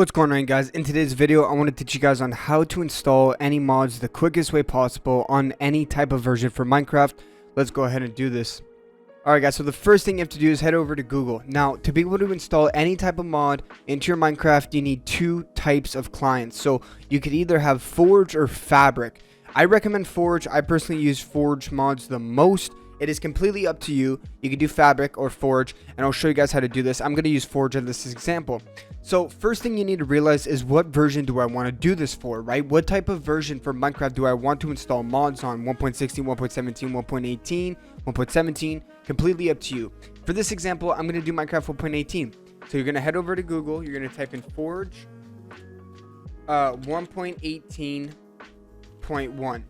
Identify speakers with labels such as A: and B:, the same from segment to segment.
A: What's going on, guys? In today's video I want to teach you guys on how to install any mods the quickest way possible on any type of version for Minecraft. Let's go ahead and do this. Alright guys, so the first thing you have to do is head over to Google. Now, to be able to install any type of mod into your Minecraft, you need two types of clients. So you could either have Forge or Fabric. I recommend Forge. I personally use Forge mods the most. It is completely up to you. You can do Fabric or Forge, and I'll show you guys how to do this. I'm going to use Forge in this example. So first thing you need to realize is what version do I want to do this for, right? What type of version for Minecraft do I want to install mods on? 1.16, 1.17, 1.18, 1.17, completely up to you. For this example, I'm going to do Minecraft 1.18. So you're going to head over to Google. You're going to type in Forge 1.18.1.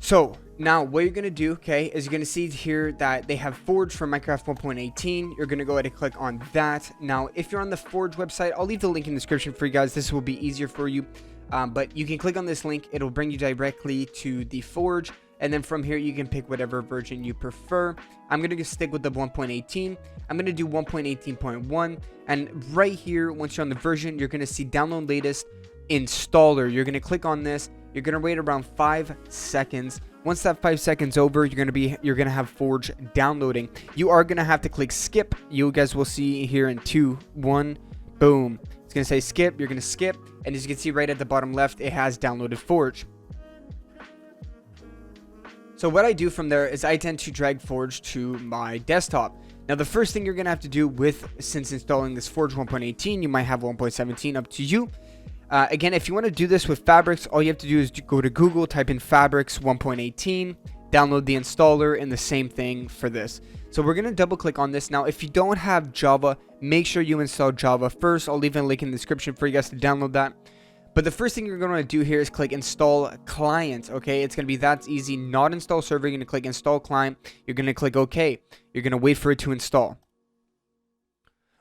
A: So now what you're going to do, okay, is you're going to see here that they have Forge for Minecraft 1.18. You're going to go ahead and click on that. Now, if you're on the Forge website, I'll leave the link in the description for you guys. This will be easier for you. But you can click on this link. It'll bring you directly to the Forge. And then from here, you can pick whatever version you prefer. I'm going to stick with the 1.18. I'm going to do 1.18.1. And right here, once you're on the version, you're going to see download latest installer. You're going to click on this. You're going to wait around 5 seconds. Once that 5 seconds over, you're going to have Forge downloading. You are going to have to click skip. You guys will see here in 2, 1, boom. It's going to say skip. You're going to skip. And as you can see right at the bottom left, it has downloaded Forge. So what I do from there is I tend to drag Forge to my desktop. Now the first thing you're going to have to do since installing this Forge 1.18, you might have 1.17, up to you. Again, if you want to do this with Fabrics, all you have to do is go to Google, type in Fabrics 1.18, download the installer, and the same thing for this. So we're going to double click on this. Now, if you don't have Java, make sure you install Java first. I'll leave a link in the description for you guys to download that. But the first thing you're going to do here is click install client. Okay, it's going to be that easy. Not install server. You're going to click install client. You're going to click OK. You're going to wait for it to install.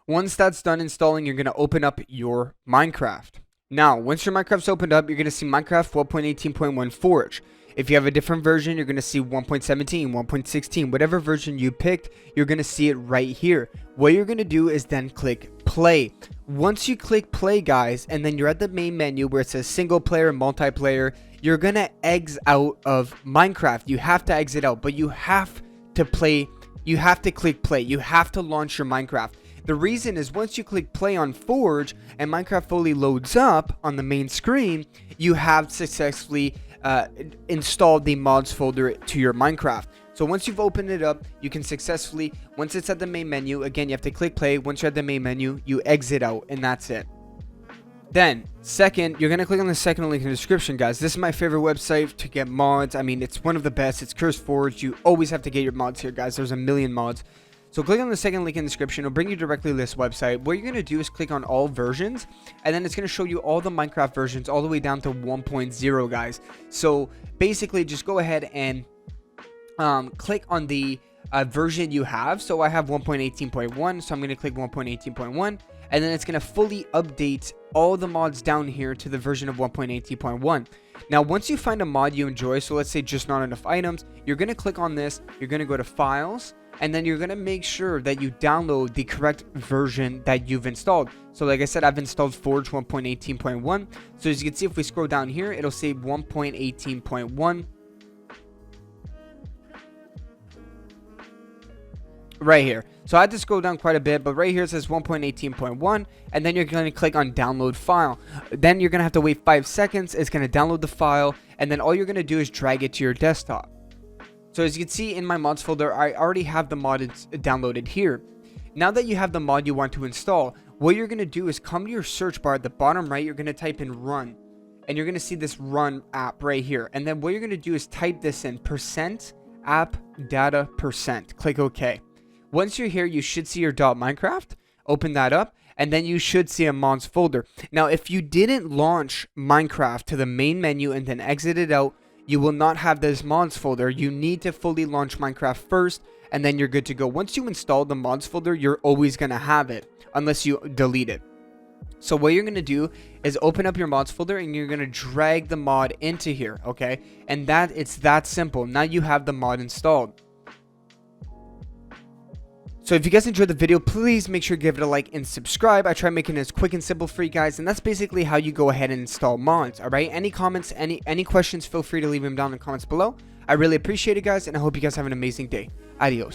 A: Once that's done installing, you're going to open up your Minecraft. Now, once your Minecraft's opened up, you're going to see Minecraft 1.18.1 Forge. If you have a different version, you're going to see 1.17, 1.16, whatever version you picked, you're going to see it right here. What you're going to do is then click play. Once you click play, guys, and then you're at the main menu where it says single player and multiplayer, you're going to exit out of Minecraft. You have to exit out, but you have to play. You have to click play. You have to launch your Minecraft. The reason is once you click play on Forge and Minecraft fully loads up on the main screen, you have successfully installed the mods folder to your Minecraft. So once you've opened it up, you can successfully, once it's at the main menu, again, you have to click play. Once you're at the main menu, you exit out, and that's it. Then, second, you're going to click on the second link in the description, guys. This is my favorite website to get mods. I mean, it's one of the best. It's CurseForge. You always have to get your mods here, guys. There's a million mods. So click on the second link in the description. It'll bring you directly to this website. What you're going to do is click on all versions, and then it's going to show you all the Minecraft versions all the way down to 1.0, guys. So basically, just go ahead and click on the version you have. So I have 1.18.1, so I'm going to click 1.18.1, and then it's going to fully update all the mods down here to the version of 1.18.1. Now, once you find a mod you enjoy, so let's say just not enough items, you're going to click on this. You're going to go to Files, and then you're going to make sure that you download the correct version that you've installed. So like I said, I've installed Forge 1.18.1. So as you can see, if we scroll down here, it'll say 1.18.1. Right here. So I had to scroll down quite a bit, but right here it says 1.18.1, and then you're going to click on download file. Then you're going to have to wait 5 seconds. It's going to download the file, and then all you're going to do is drag it to your desktop. So as you can see in my mods folder, I already have the mod downloaded here. Now that you have the mod you want to install, what you're going to do is come to your search bar at the bottom right. You're going to type in run, and you're going to see this run app right here. And then what you're going to do is type this in %app_data%. Click OK. Once you're here, you should see your .minecraft. Open that up, and then you should see a mods folder. Now, if you didn't launch Minecraft to the main menu and then exit it out, you will not have this mods folder. You need to fully launch Minecraft first, and then you're good to go. Once you install the mods folder, you're always going to have it unless you delete it. So what you're going to do is open up your mods folder, and you're going to drag the mod into here, okay? And it's that simple. Now you have the mod installed. So if you guys enjoyed the video, please make sure to give it a like and subscribe. I try making it as quick and simple for you guys, and that's basically how you go ahead and install mods. All right, any comments, any questions, feel free to leave them down in the comments below. I really appreciate it, guys, and I hope you guys have an amazing day. Adios.